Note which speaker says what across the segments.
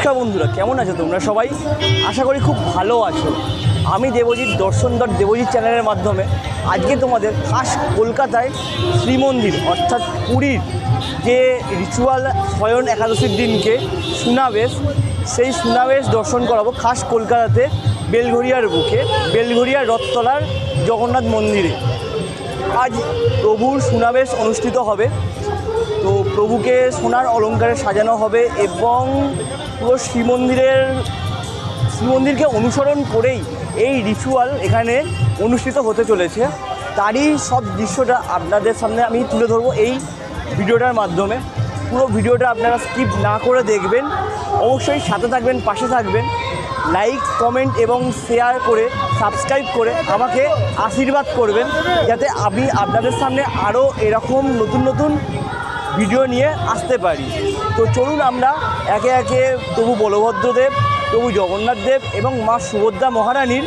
Speaker 1: নমস্কার বন্ধুরা, কেমন আছো তোমরা সবাই? আশা করি খুব ভালো আছো। আমি দেবজিৎ দর্শনদর দেবজিৎ চ্যানেলের মাধ্যমে আজকে তোমাদের খাস কলকাতায় শ্রীমন্দির অর্থাৎ পুরীর যে রিচুয়াল শয়ন একাদশীর দিনকে সুনাবেশ, সেই সুনাবেশ দর্শন করাবো খাস কলকাতাতে বেলঘরিয়ার বুকে, বেলঘরিয়ার রথতলার জগন্নাথ মন্দিরে। আজ প্রভুর সুনাবেশ অনুষ্ঠিত হবে। তো প্রভুকে সোনার অলঙ্কারে সাজানো হবে এবং পুরো শ্রীমন্দিরকে অনুসরণ করেই এই রিচুয়াল এখানে অনুষ্ঠিত হতে চলেছে। তারই সব দৃশ্যটা আপনাদের সামনে আমি তুলে ধরবো এই ভিডিওটার মাধ্যমে। পুরো ভিডিওটা আপনারা স্কিপ না করে দেখবেন, অবশ্যই সাথে থাকবেন, পাশে থাকবেন। লাইক, কমেন্ট এবং শেয়ার করে সাবস্ক্রাইব করে আমাকে আশীর্বাদ করবেন, যাতে আমি আপনাদের সামনে আরও এরকম নতুন নতুন ভিডিও নিয়ে আসতে পারি। তো চলুন আমরা একে একে প্রভু বলভদ্রদেব, প্রভু জগন্নাথ দেব এবং মা সুভদ্রা মহারানীর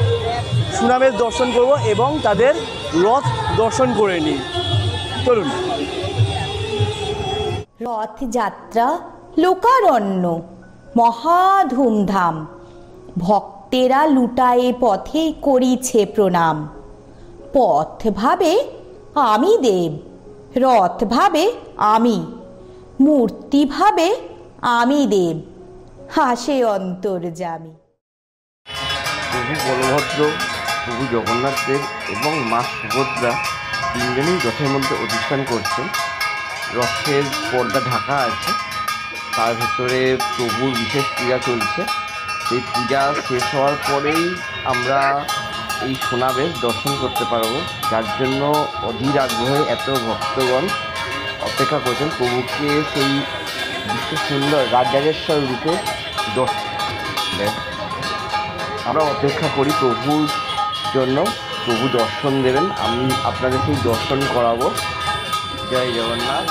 Speaker 1: সুনাবেশ দর্শন করব এবং তাদের রথ দর্শন করে নিই। চলুন।
Speaker 2: রথযাত্রা লোকারণ্য, মহা ধুমধাম, ভক্তেরা লুটায়ে পথে করিছে প্রণাম। পথ ভাবে আমি দেব, রথ ভাবে আমি, মূর্তি ভাবে আমি দেব, হাসে অন্তর্যামী।
Speaker 3: প্রভু বলভদ্র, প্রভু জগন্নাথ দেব এবং মা সুভদ্রা তিনজনই রথের মধ্যে অধিষ্ঠান করছেন। রথের পর্দা ঢাকা আছে, তার ভেতরে প্রভুর বিশেষ পূজা চলছে। এই পূজা শেষ হওয়ার পরেই আমরা এই সোনাবেশ দর্শন করতে পারবো, যার জন্য অধীর আগ্রহে এত ভক্তগণ অপেক্ষা করছেন প্রভুকে সেই বিশ্ব সুন্দর রাজরাজেশ্বর রূপে দর্শন। আমরা অপেক্ষা করি প্রভুর জন্য, প্রভু দর্শন দেবেন, আমি আপনাদের সেই দর্শন করাবো। জয় জগন্নাথ।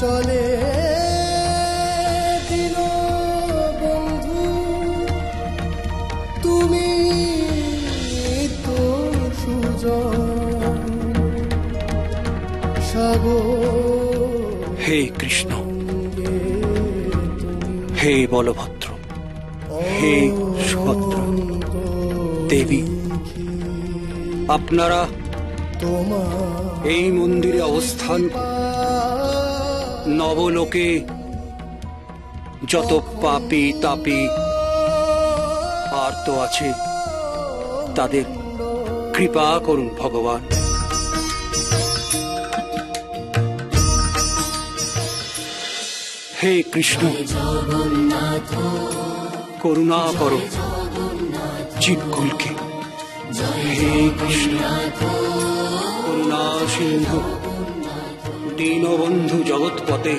Speaker 4: চলে দিন বন্ধু তুমি তো সুজন সাগর
Speaker 5: হে কৃষ্ণ, হে বলভদ্র, হে সুভদ্রা দেবী, আপনারা এই মন্দিরে অবস্থান নবলোকে যত পাপী তাপী আর তো আছে তাদের কৃপা করুন ভগবান। হে কৃষ্ণ, করুণা করো জীবকুলকে। হে কৃষ্ণ, করুণা সিন্ধু দীনবন্ধু জগৎপতে,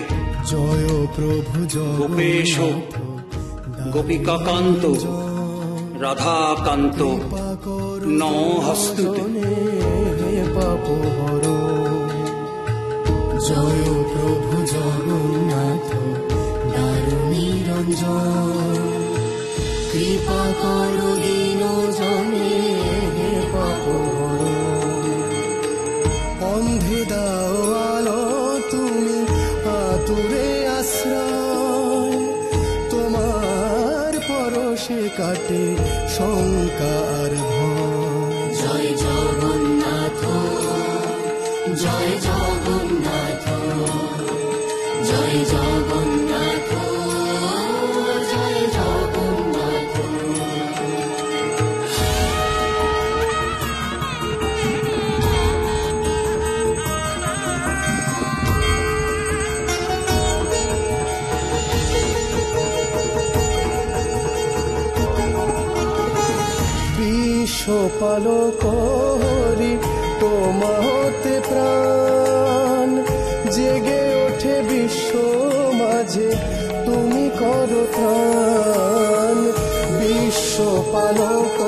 Speaker 4: জয় প্রভু
Speaker 5: গোপেশ গোপিকাকান্ত রাধাকান্ত নমস্তুতে।
Speaker 4: পাপহর জয় প্রভু জগন্নাথ দারুণী রঞ্জন কৃপা করো দীন জনে পাপহর অন্ধে দাও আলো তুমি আতুরে আশ্রয় তোমার পরশে কাটে শঙ্কার ভয় জয় জগন্নাথ জয় জগন্নাথ জয় জগন্নাথ জয় জগন্নাথ। বিশ্বপালক হরি তোমাতে প্রাণ জেগে ওঠে বিশ্ব মাঝে তুমি করো ত্রাণ বিশ্বপালক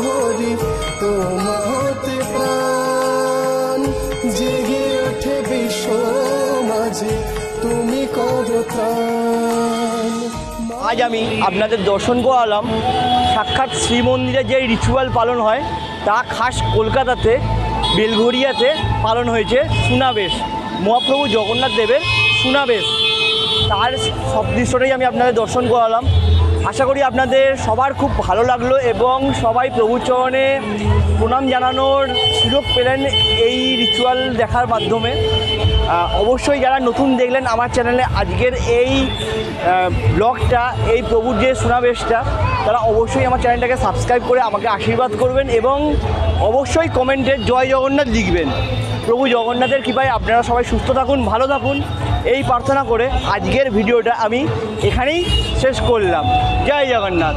Speaker 4: হরি তোমাতে প্রাণ জেগে ওঠে বিশ্ব মাঝে তুমি করো ত্রাণ।
Speaker 1: আজ আমি আপনাদের দর্শন করালাম সাক্ষাৎ শ্রীমন্দিরে যে রিচুয়াল পালন হয় তা খাস কলকাতাতে বেলঘরিয়াতে পালন হয়েছে সুনাবেশ, মহাপ্রভু জগন্নাথ দেবের সুনাবেশ। তার সব দৃশ্যটাই আমি আপনাদের দর্শন করালাম। আশা করি আপনাদের সবার খুব ভালো লাগলো এবং সবাই প্রভুর চরণে প্রণাম জানানোর সুযোগ পেলেন এই রিচুয়াল দেখার মাধ্যমে। অবশ্যই যারা নতুন দেখলেন আমার চ্যানেলে আজকের এই ব্লগটা, এই প্রভুর যে সুনাবেশটা, তারা অবশ্যই আমার চ্যানেলটাকে সাবস্ক্রাইব করে আমাকে আশীর্বাদ করবেন এবং অবশ্যই কমেন্টে জয় জগন্নাথ লিখবেন। প্রভু জগন্নাথের কৃপায় আপনারা সবাই সুস্থ থাকুন, ভালো থাকুন এই প্রার্থনা করে আজকের ভিডিওটা আমি এখানেই শেষ করলাম। জয় জগন্নাথ।